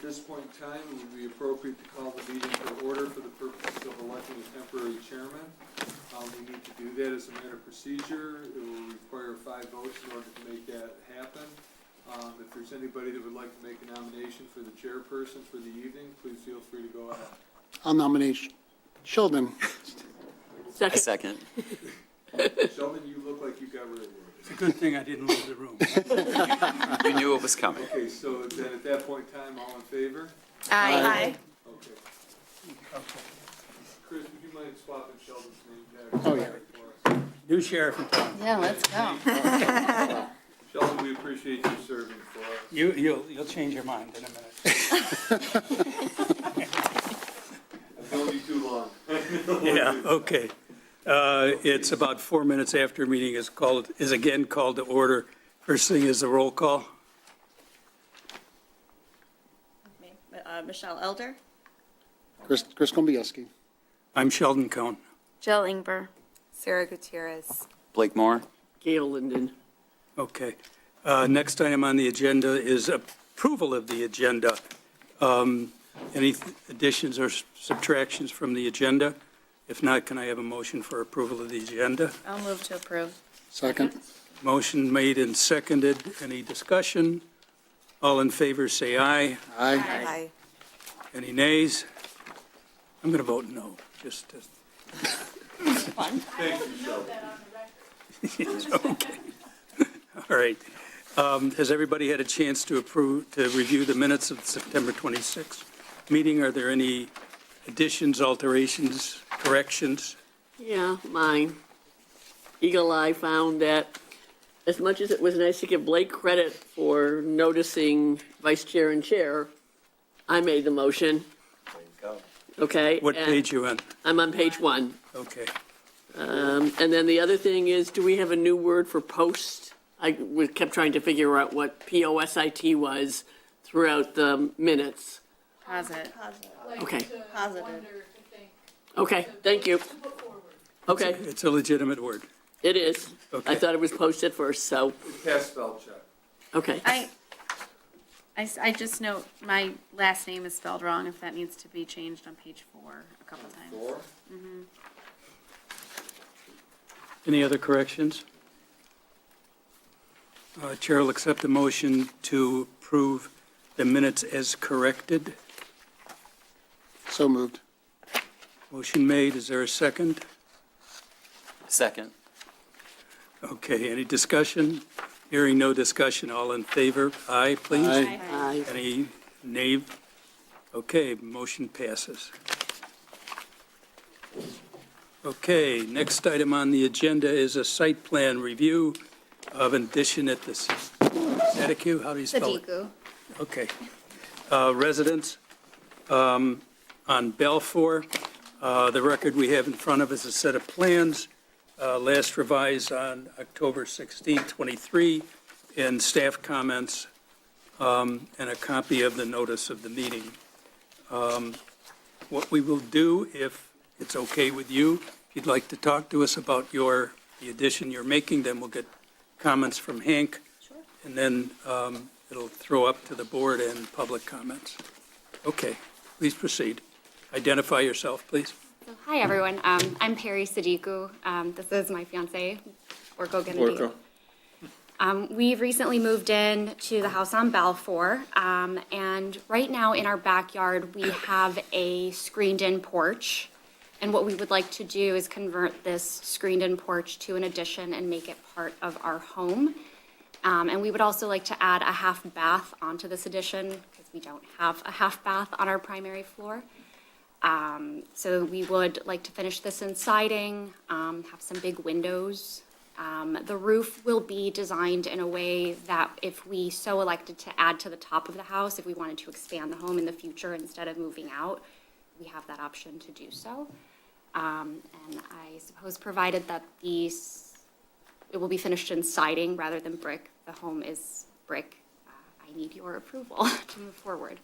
this point in time, it would be appropriate to call the meeting to order for the purpose of electing a temporary chairman. We need to do that as a matter of procedure. It will require 5 votes in order to make that happen. If there's anybody that would like to make a nomination for the chairperson for the evening, please feel free to go ahead. I'll nominate Sheldon. Second. Sheldon, you look like you got rid of it. It's a good thing I didn't leave the room. You knew it was coming. Okay, so then at that point in time, all in favor? Aye. Okay. Okay. Chris, would you mind swapping Sheldon's name back? Oh, yeah. For us? New sheriff in town. Yeah, let's go. Sheldon, we appreciate you serving for us. You'll change your mind in a minute. I've known you too long. Yeah, okay. It's about 4 minutes after meeting is again called to order. First thing is the roll call. Michelle Elder. Chris Gombieski. I'm Sheldon Cohn. Jill Ingber. Sarah Gutierrez. Blake Moore? Gail Linden. Okay. Next item on the agenda is approval of the agenda. Any additions or subtractions from the agenda? If not, can I have a motion for approval of the agenda? I'll move to approve. Second. Motion made and seconded. Any discussion? All in favor, say aye. Aye. Aye. Any nays? I'm going to vote no, just to... Thank you, Sheldon. Okay. All right. Has everybody had a chance to review the minutes of the September 26th meeting? Are there any additions, alterations, corrections? Yeah, mine. Eagle Eye found that as much as it was nice to give Blake credit for noticing vice chair and chair, I made the motion. Okay? What and page you on? I'm on page 1. Okay. And then the other thing is, do we have a new word for post? We kept trying to figure out what POSIT was throughout the minutes. Posit. Okay, Positive. okay, thank you. Okay, It's a legitimate word. it is. Okay. I thought it was posted first, so, Pass spell check. okay. I just note my last name is spelled wrong if that needs to be changed on page 4 a couple times. 4? Any other corrections? Chair will accept a motion to approve the minutes as corrected. So moved. Motion made. Is there a second? Second. Okay, any discussion? Hearing no discussion, all in favor? Aye, please. Aye. Aye. Any nay? Okay, motion passes. Okay, next item on the agenda is a site plan review of an addition at the Sadiku, how do you spell it? Sadiku. Okay. Residence on Balfour. The record we have in front of us is a set of plans, last revised on October 16, 23, and staff comments, and a copy of the notice of the meeting. What we will do, if it's okay with you, if you'd like to talk to us about the addition you're making, then we'll get comments from Hank. Sure. And then it'll throw up to the board and public comments. Okay, please proceed. Identify yourself, please. So, hi, everyone. I'm Perry Sadiku. This is my fiance, Orko Kennedy. We've recently moved in to the house on Balfour, and right now in our backyard, we have a screened-in porch. And what we would like to do is convert this screened-in porch to an addition and make it part of our home. And we would also like to add a half bath onto this addition because we don't have a half bath on our primary floor. So we would like to finish this in siding, have some big windows. The roof will be designed in a way that if we so elected to add to the top of the house, if we wanted to expand the home in the future instead of moving out, we have that option to do so. And I suppose provided that it will be finished in siding rather than brick, the home is brick, I need your approval to move forward.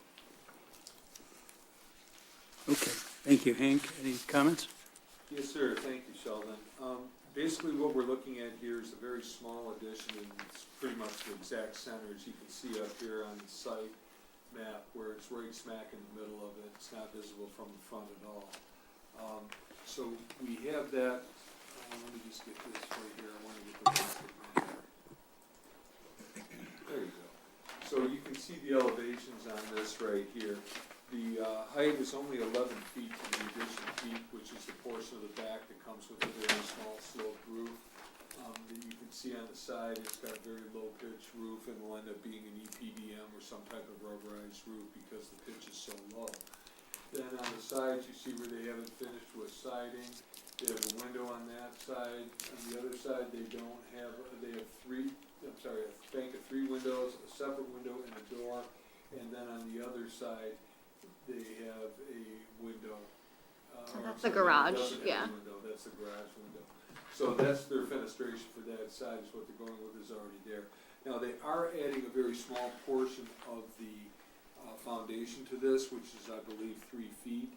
Okay, thank you. Hank, any comments? Yes, sir. Thank you, Sheldon. Basically, what we're looking at here is a very small addition, and it's pretty much the exact center, as you can see up here on the site. map where it's right smack in the middle of it. It's not visible from the front at all. So we have that, let me just get this right here, I want to get the basic map. There you go. So you can see the elevations on this right here. The height is only 11 feet to the addition peak, which is the portion of the back that comes with a very small sloped roof. That you can see on the side, it's got a very low pitch roof and will end up being an EPDM or some type of rubberized roof because the pitch is so low. Then on the sides, you see where they haven't finished with siding. They have a window on that side. On the other side, they don't have, they have a bank of 3 windows, a separate window and a door. And then on the other side, they have a window. So or that's the something that garage, doesn't have a yeah. window. That's the garage window. So that's their fenestration for that side, is what they're going with, is already there. Now, they are adding a very small portion of the foundation to this, which is, I believe, 3 feet.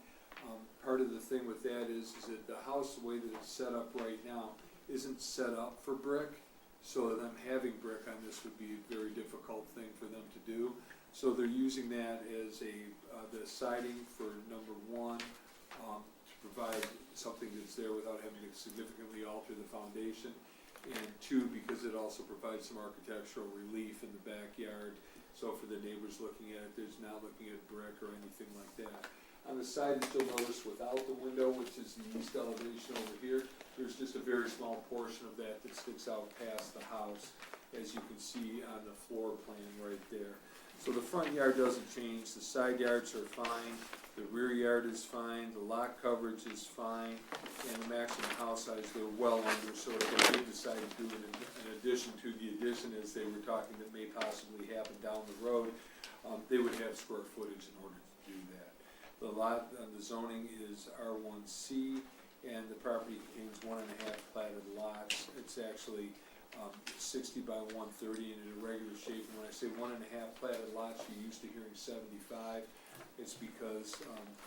Part of the thing with that is that the house, the way that it's set up right now, isn't set up for brick. So them having brick on this would be a very difficult thing for them to do. So they're using that as the siding for number 1, to provide something that's there without having to significantly alter the foundation. And 2, because it also provides some architectural relief in the backyard. So for the neighbors looking at it, there's not looking at brick or anything like that. On the side, you'll notice without the window, which is the east elevation over here, there's just a very small portion of that that sticks out past the house, as you can see on the floor plan right there. So the front yard doesn't change, the side yards are fine, the rear yard is fine, the lot coverage is fine, and the maximum house size, they're well under, so if they did decide to do an addition to the addition, as they were talking that may possibly happen down the road, they would have square footage in order to do that. The lot, the zoning is R1C, and the property contains 1.5 platted lots. It's actually 60 by 130 and in a regular shape. And when I say 1.5 platted lots, you're used to hearing 75. It's because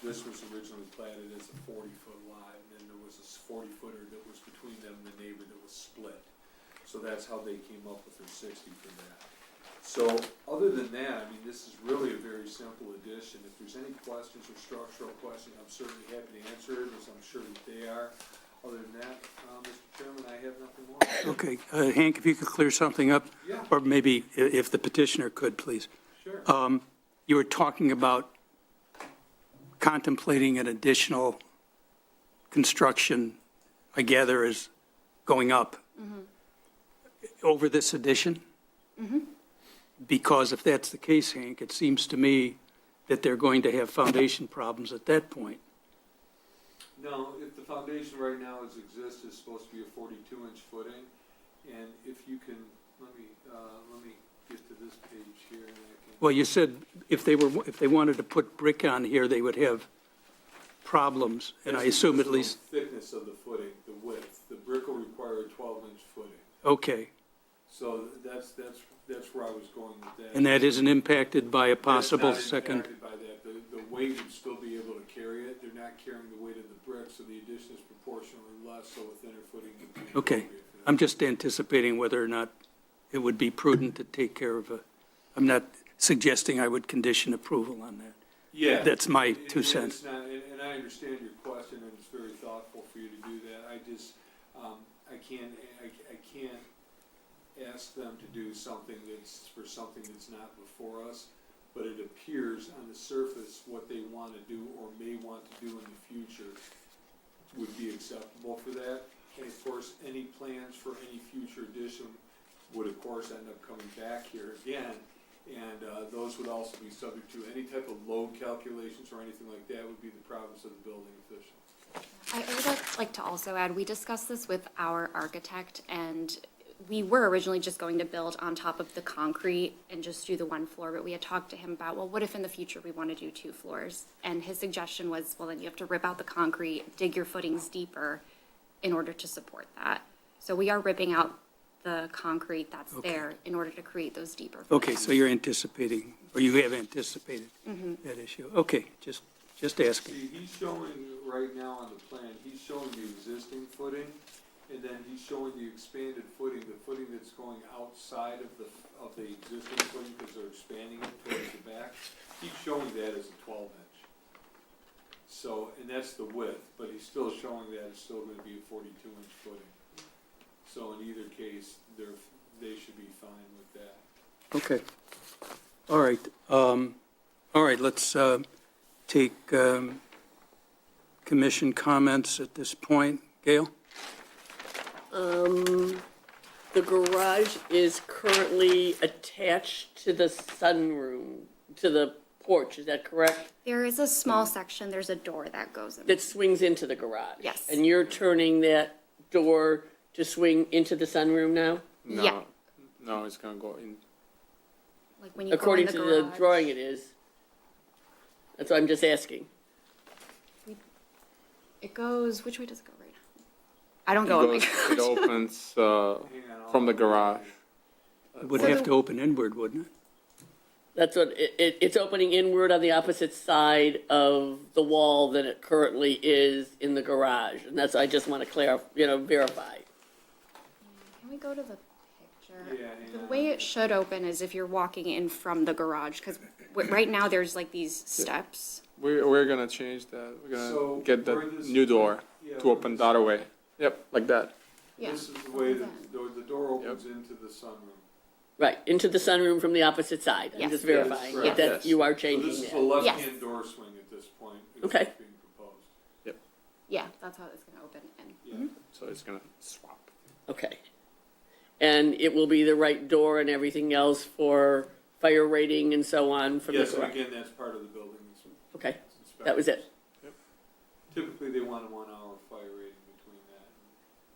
this was originally platted as a 40-foot lot, and then there was a 40-footer that was between them and the neighbor that was split. So that's how they came up with their 60 for that. So other than that, I mean, this is really a very simple addition. If there's any questions or structural questions, I'm certainly happy to answer it, as I'm sure that they are. Other than that, Mr. Chairman, I have nothing more. Okay, Hank, if you could clear something up? Yeah. Or maybe if the petitioner could, please. Sure. You were talking about contemplating an additional construction, I gather, is going up over this addition? Because if that's the case, Hank, it seems to me that they're going to have foundation problems at that point. No, if the foundation right now as exists is supposed to be a 42-inch footing, and if you can, let me get to this page here. And I can, Well, you said if they wanted to put brick on here, they would have problems, and I assume at least, thickness of the footing, the width. The brick will require a 12-inch footing. okay. So that's where I was going with that. And that isn't impacted by a possible That's not second? impacted by that. The weight would still be able to carry it. They're not carrying the weight of the brick, so the addition is proportionally less, so a thinner footing would be Okay. appropriate for that. I'm just anticipating whether or not it would be prudent to take care of I'm not suggesting I would condition approval on that. Yeah. That's my And 2 it's cents. not- and I understand your question, and it's very thoughtful for you to do that. I just, I can't ask them to do something that's not before us, but it appears on the surface what they want to do or may want to do in the future would be acceptable for that. And of course, any plans for any future addition would of course end up coming back here again. And those would also be subject to any type of load calculations or anything like that would be the province of the building official. I would like to also add, we discussed this with our architect, and we were originally just going to build on top of the concrete and just do the 1 floor, but we had talked to him about, well, what if in the future we want to do 2 floors? And his suggestion was, well, then you have to rip out the concrete, dig your footings deeper in order to support that. So we are ripping out the concrete that's there in order to create those deeper footings. Okay, so you're anticipating, or you have anticipated that issue. Okay, just asking. See, he's showing right now on the plan, he's showing the existing footing, And then he's showing the expanded footing, the footing that's going outside of the existing footing, because they're expanding it towards the back. He's showing that as a 12-inch. So, and that's the width, but he's still showing that it's still gonna be a 42-inch footing. So in either case, they should be fine with that. Okay. All right. All right, let's take commission comments at this point. Gail? The garage is currently attached to the sunroom, to the porch, is that correct? There is a small section, there's a door that goes in. That swings into the garage? Yes. And you're turning that door to swing into the sunroom now? No, Yeah. no, it's gonna go in. Like when you go in According the to the garage. drawing it is. That's what I'm just asking. It goes, which way does it go right now? I don't It go in my goes- garage. It opens Hang on, I'll- from the garage. It would have to open inward, wouldn't it? That's what, it's opening inward on the opposite side of the wall than it currently is in the garage. And that's, I just want to verify. Can we go to the picture? Yeah, hang The on. way it should open is if you're walking in from the garage, because right now there's like these steps. We're gonna change that. We're So, gonna get the where this- new door Yeah, to open that way. Yep, like that. Yeah. This is the way the door opens into the sunroom. Right, into the sunroom from the opposite side. I'm Yes. just verifying Yes, that correct. you are So changing this is a that. left-hand door swing at this point. is Okay. what's being proposed. Yeah, that's how it's gonna open in. Yeah. So it's gonna swap. Okay. And it will be the right door and everything else for fire rating and so on from the Yes, and garage? again, that's part of the building. Okay, inspector. that was it. Typically, they want a 1-hour fire rating between that.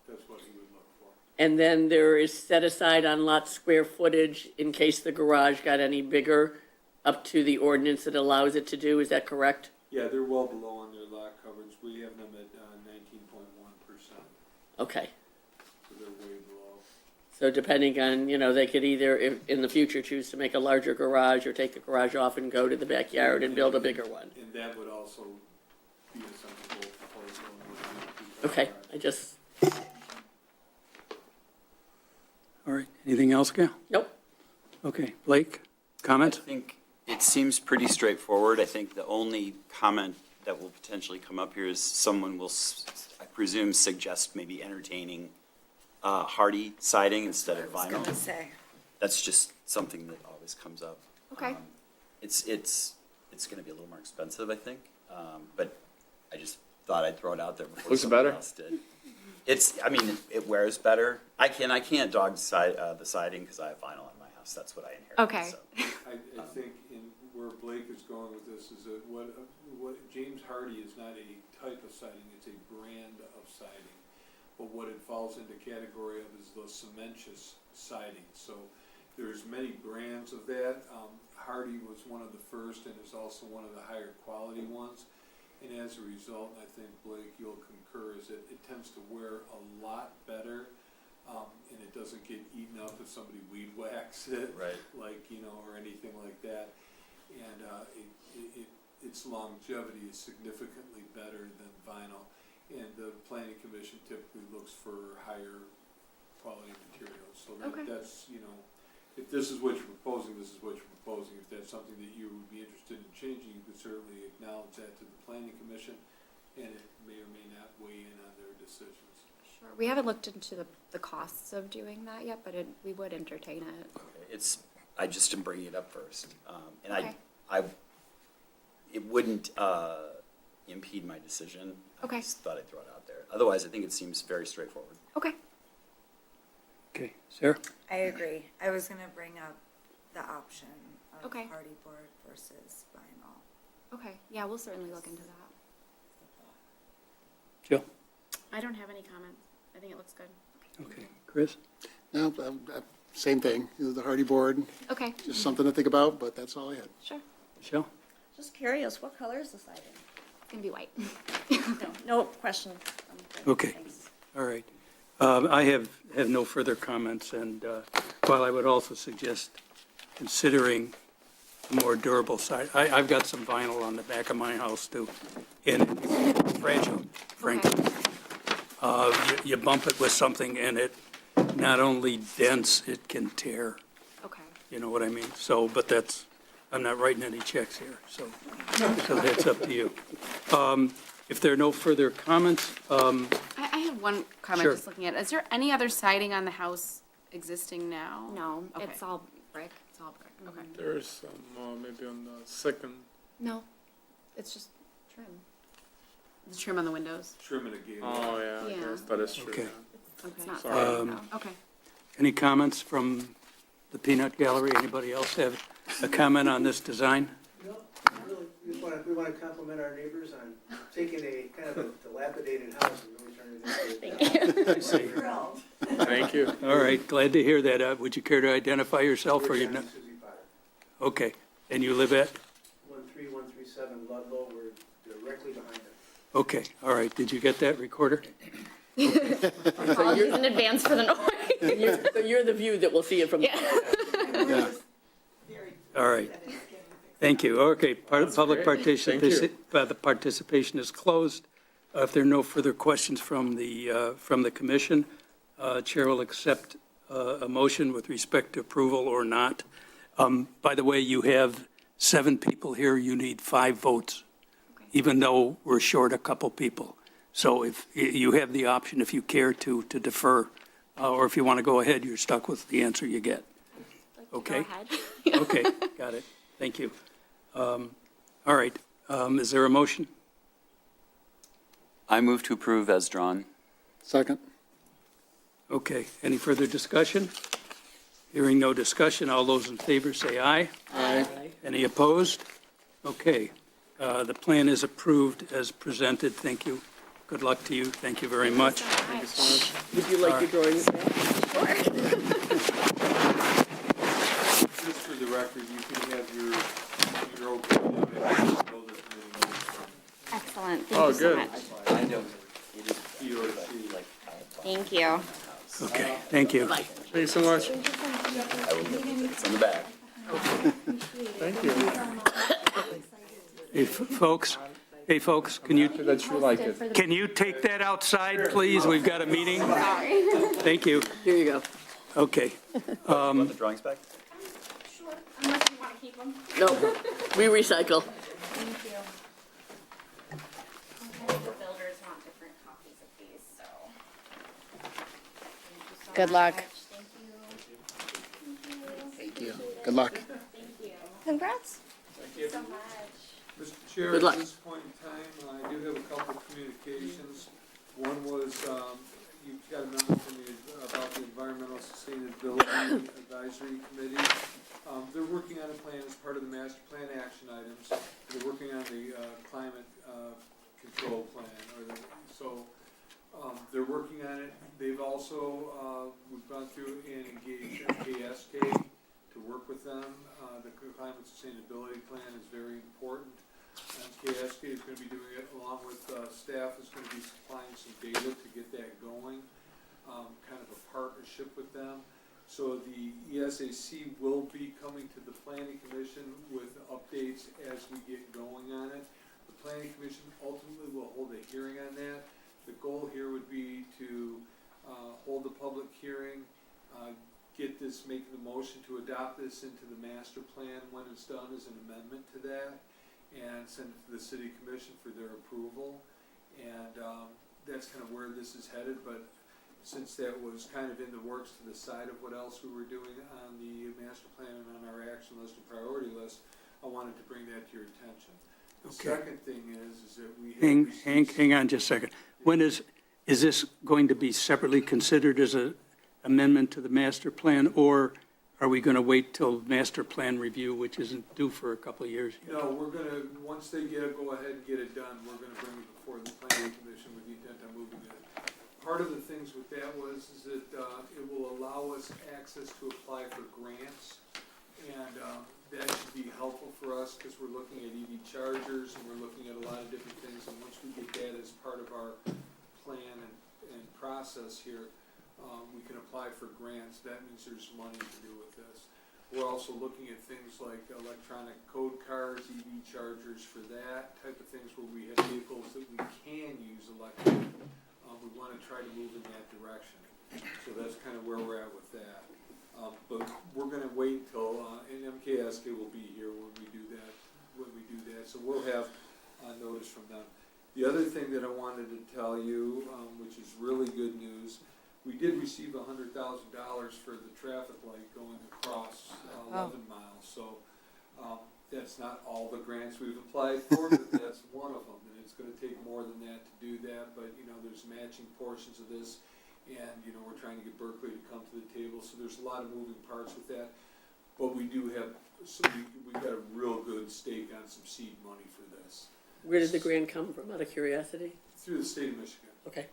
That's what he would look for. And then there is set aside on lot square footage in case the garage got any bigger up to the ordinance that allows it to do, is that correct? Yeah, they're well below on their lot coverage. We have them at 19.1%, Okay, so they're way below. so depending on, they could either, in the future, choose to make a larger garage or take the garage off and go to the backyard and build a bigger one. And that would also be a sensible proposal. Okay, I just, All right, anything else, Gail? nope, Okay, Blake, comment? I think it seems pretty straightforward. I think the only comment that will potentially come up here is someone will, I presume, suggest maybe entertaining hardy siding instead of vinyl. That's just something that always comes up. Okay. It's going to be a little more expensive, I think, but I just thought I'd throw it out there before Looks someone better. else did. It wears better. I can't dog the siding because I have vinyl in my house. That's what I inherited. Okay. so. I think where Blake is going with this is that what James Hardy is not a type of siding, it's a brand of siding. But what it falls into category of is the cementous siding. So there's many brands of that. Hardy was one of the first and is also one of the higher quality ones. And as a result, I think, Blake, you'll concur, is that it tends to wear a lot better, and it doesn't get eaten up if somebody weed whacks it. Right. Or anything like that. And its longevity is significantly better than vinyl. And the planning commission typically looks for higher quality materials. So Okay. that's, if this is what you're proposing, this is what you're proposing. If that's something that you would be interested in changing, you could certainly acknowledge that to the planning commission, and it may or may not weigh in on their decisions. Sure. We haven't looked into the costs of doing that yet, but we would entertain it. I just am bringing it up first. And Okay. it wouldn't impede my decision. Okay. I just thought I'd throw it out there. Otherwise, I think it seems very straightforward. Okay. Okay, Sarah? I agree. I was gonna bring up the option of Okay. hardy board versus vinyl. Okay, yeah, we'll certainly look into that. Jill? I don't have any comments. I think it looks good. Okay, Chris? No, same thing, the hardy board, Okay, just something to think about, but that's all I had. sure. Michelle? Just curious, what color is the siding? It's gonna be white. No question. I'm good. Okay. Thanks. All right. I have no further comments, and while I would also suggest considering a more durable side, I've got some vinyl on the back of my house too, and it's fragile, frankly. you bump it with something and it not only dents, it can tear, Okay. you know what I mean? So, but that's, I'm not writing any checks here, so that's up to you. If there are no further comments, I have one comment, Sure. just looking at, it. Is there any other siding on the house existing now? No, Okay. it's all brick. It's all brick, okay. There's some, maybe on the second. No, it's just trim. The trim on the windows? Trim it again. Oh, yeah, I Yeah. guess that is true. Okay. yeah. It's not Sorry. siding, no. Okay. any comments from the peanut gallery? Anybody else have a comment on this design? No, really, we want to compliment our neighbors on taking a kind of a dilapidated house and really turning it into. I see. Thank you. All right, glad to hear that. Would you care to identify yourself or you We're know? John and Susie Potter. Okay, and you live at? 13137 Ludlow, we're directly behind them. Okay, all right, did you get that, recorder? Apologies in advance for the noise. So you're the view that will see it from. Yeah. All right, thank you. Okay, public participation, the participation is closed. If there are no further questions from the commission, Chair will accept a motion with respect to approval or not. By the way, you have 7 people here, you need 5 votes, even though we're short a couple people. So if you have the option, if you care to defer, or if you want to go ahead, you're stuck with the answer you get. Okay? Go ahead. Okay, got it. Thank you. All right, is there a motion? I move to approve as drawn. Second. Okay, any further discussion? Hearing no discussion, all those in favor say aye. Aye. Any opposed? Okay, the plan is approved as presented. Thank you. Good luck to you. Thank you very much. Would you like your drawings back? Just for the record, you can have your opinion, and build it Excellent. Oh, Thank you so good. much. he or she. Thank you. Okay, thank you. Thanks so much. It's on the back. Thank you. Hey, folks, can you That you like it. take that outside, please? We've got a meeting. Thank you. Here you go. Okay. Want the drawings back? Sure, unless you want to keep them. No, we recycle. Thank you. The builders want different copies of these, so. Thank you so Good luck. much. Thank you. Thank you. Good luck. Thank you. Congrats. Thank you so much. Mr. Chair, Good at luck. this point in time, I do have a couple of communications. One was, you got a memo from me about the Environmental Sustainability Advisory Committee. They're working on a plan as part of the master plan action items. They're working on the climate control plan, they're working on it. They've also, we've gone through and engaged MKSK to work with them. The climate sustainability plan is very important. MKSK is going to be doing it along with staff is going to be supplying some data to get that going, kind of a partnership with them. So the ESAC will be coming to the Planning Commission with updates as we get going on it. The Planning Commission ultimately will hold a hearing on that. The goal here would be to hold a public hearing, get this, make the motion to adopt this into the master plan when it's done as an amendment to that, and send it to the city commission for their approval. And that's kind of where this is headed, but since that was kind of in the works to the side of what else we were doing on the master plan and on our action list and priority list, I wanted to bring that to your attention. The Okay. second thing is that we have Hang on just a second. When is this going to be separately considered as an amendment to the master plan, or are we going to wait till master plan review, which isn't due for a couple of years yet? No, we're gonna, once they go ahead and get it done, we're gonna bring it before the planning commission with the intent on moving it. Part of the things with that is that it will allow us access to apply for grants, and that should be helpful for us, because we're looking at EV chargers, and we're looking at a lot of different things, and once we get that as part of our plan and process here, we can apply for grants. That means there's money to do with this. We're also looking at things like electronic code cards, EV chargers for that type of things, where we have vehicles that we can use electric we wanna try to move in that direction. So that's kind of where we're at with that. But we're gonna wait until, and MKSK will be here when we do that, so we'll have notice from them. The other thing that I wanted to tell you, which is really good news, we did receive $100,000 for the traffic light going across 11 miles. So that's not all the grants we've applied for, but that's one of them. And it's going to take more than that to do that. But, you know, there's matching portions of this. And, you know, we're trying to get Berkeley to come to the table. So there's a lot of moving parts with that. But we do have, we got a real good stake on some seed money for this. Where did the grant come from, out of curiosity? Through the state of Michigan. Okay.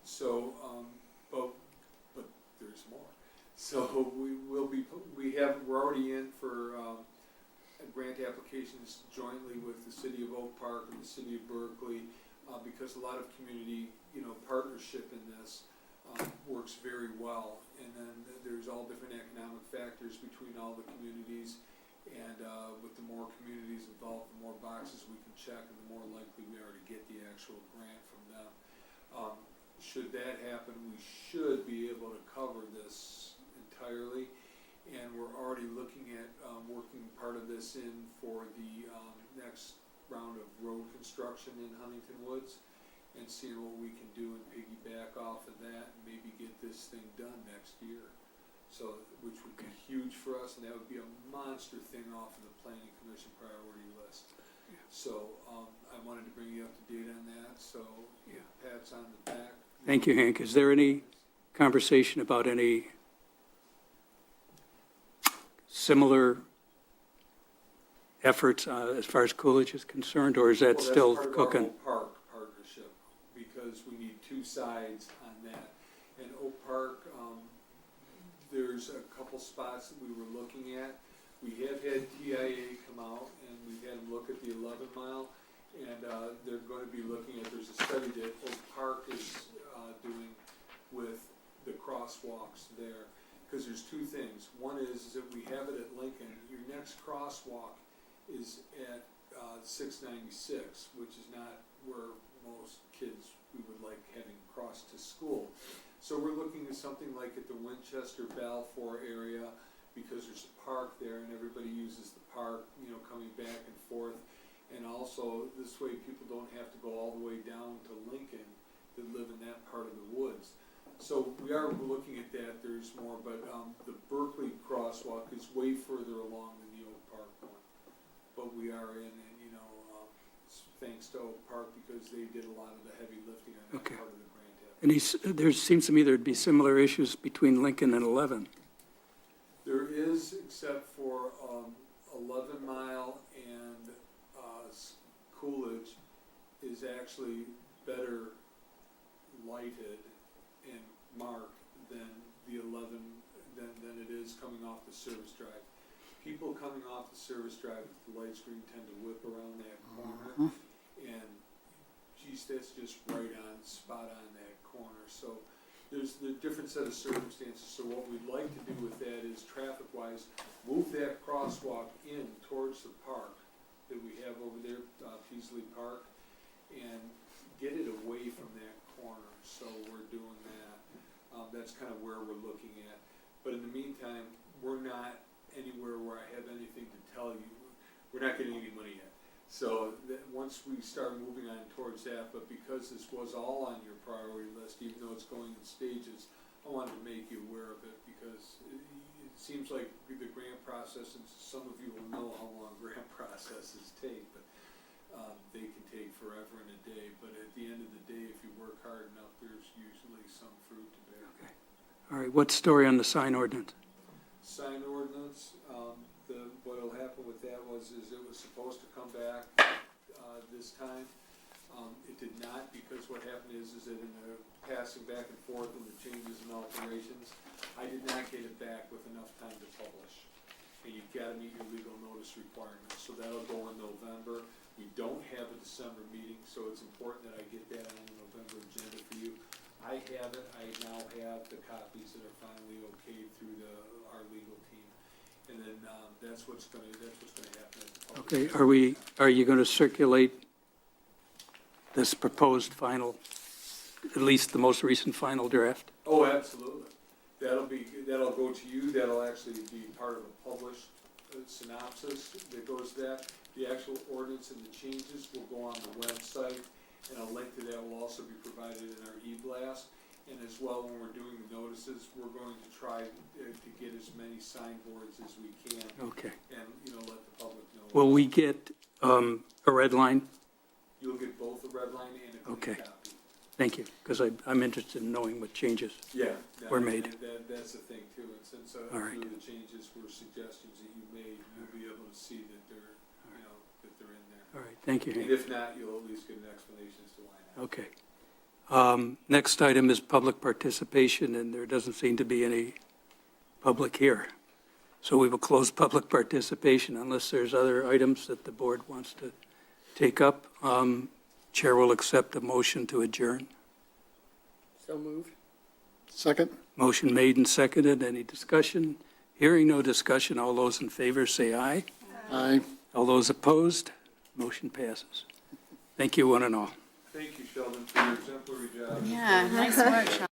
So, but there's more. So we're already in for, grant applications jointly with the city of Oak Park and the city of Berkeley, because a lot of community, you know, partnership in this, works very well. And then there's all different economic factors between all the communities. And, with the more communities involved, the more boxes we can check and the more likely we are to get the actual grant from them. Should that happen, we should be able to cover this entirely. And we're already looking at, working part of this in for the, next round of road construction in Huntington Woods and seeing what we can do and piggyback off of that and maybe get this thing done next year. So, which would be huge for us, and that would be a monster thing off of the planning commission priority list. So, I wanted to bring you up to date on that, so, pats on the back. Thank you, Hank. Is there any conversation about any similar efforts as far as Coolidge is concerned, or is that Well, still that's part cooking? of our Oak Park partnership, because we need two sides on that. And Oak Park, there's a couple spots that we were looking at. We have had TIA come out and we've had them look at the 11 mile. And, they're gonna be looking at, there's a study that Oak Park is, doing with the crosswalks there. Cause there's two things. One is that we have it at Lincoln. Your next crosswalk is at, 696, which is not where most kids we would like having crossed to school. So we're looking at something like at the Winchester Balfour area, because there's a park there and everybody uses the park, you know, coming back and forth. And also, this way people don't have to go all the way down to Lincoln that live in that part of the woods. So we are looking at that, there's more, but, the Berkeley crosswalk is way further along than the Oak Park one. But we are in, and, you know, thanks to Oak Park, because they did a lot of the heavy lifting on that Okay. part of the grant. And there seems to me there'd be similar issues between Lincoln and 11. There is, except for 11 Mile and Coolidge is actually better lighted and marked than the 11, than it is coming off the service drive. People coming off the service drive with the light screen tend to whip around that corner, and geez, that's just right on, spot on that corner. So there's the different set of circumstances. So what we'd like to do with that is, traffic-wise, move that crosswalk in towards the park that we have over there, Peasley Park, and get it away from that corner. So we're doing that. That's kind of where we're looking at. But in the meantime, we're not anywhere where I have anything to tell you. We're not getting any money yet. So that once we start moving on towards that, but because this was all on your priority list, even though it's going in stages, I wanted to make you aware of it, because it seems like the grant process, and some of you will know how long grant processes take, but they can take forever and a day. But at the end of the day, if you work hard enough, there's usually some fruit to bear. Okay. All right, what's the story on the sign ordinance? Sign ordinance, what'll happen with that is it was supposed to come back, this time. It did not, because what happened is that in the passing back and forth and the changes and alterations, I did not get it back with enough time to publish. And you've gotta meet your legal notice requirements, so that'll go in November. We don't have a December meeting, so it's important that I get that on the November agenda for you. I have it, I now have the copies that are finally okayed through our legal team. And then, that's what's gonna happen at the public. Okay, are you going to circulate this proposed final at least the most recent final draft? Oh, absolutely. That'll go to you, that'll actually be part of a published synopsis that goes to that. The actual ordinance and the changes will go on the website, and a link to that will also be provided in our e-blast. And as well, when we're doing the notices, we're going to try to get as many signboards as we can, Okay. and, let the public know. Will we get a red line? You'll get both a red line and a clean Okay. copy. Thank you, because I'm interested in knowing what changes. Yeah. no, Were made. That's the thing too, and since a All right. few of the changes were suggestions that you made, you'll be able to see that they're, that they're in there. All right, thank you, And Hank. if not, you'll at least get an explanation as to why not. Okay. Next item is public participation, and there doesn't seem to be any public here. So we will close public participation unless there's other items that the board wants to take up. Chair will accept a motion to adjourn. So moved. Second? Motion made and seconded. Any discussion? Hearing no discussion, all those in favor say aye. Aye. All those opposed, motion passes. Thank you, one and all. Thank you, Sheldon, for your exemplary job. Yeah, nice work, Sean.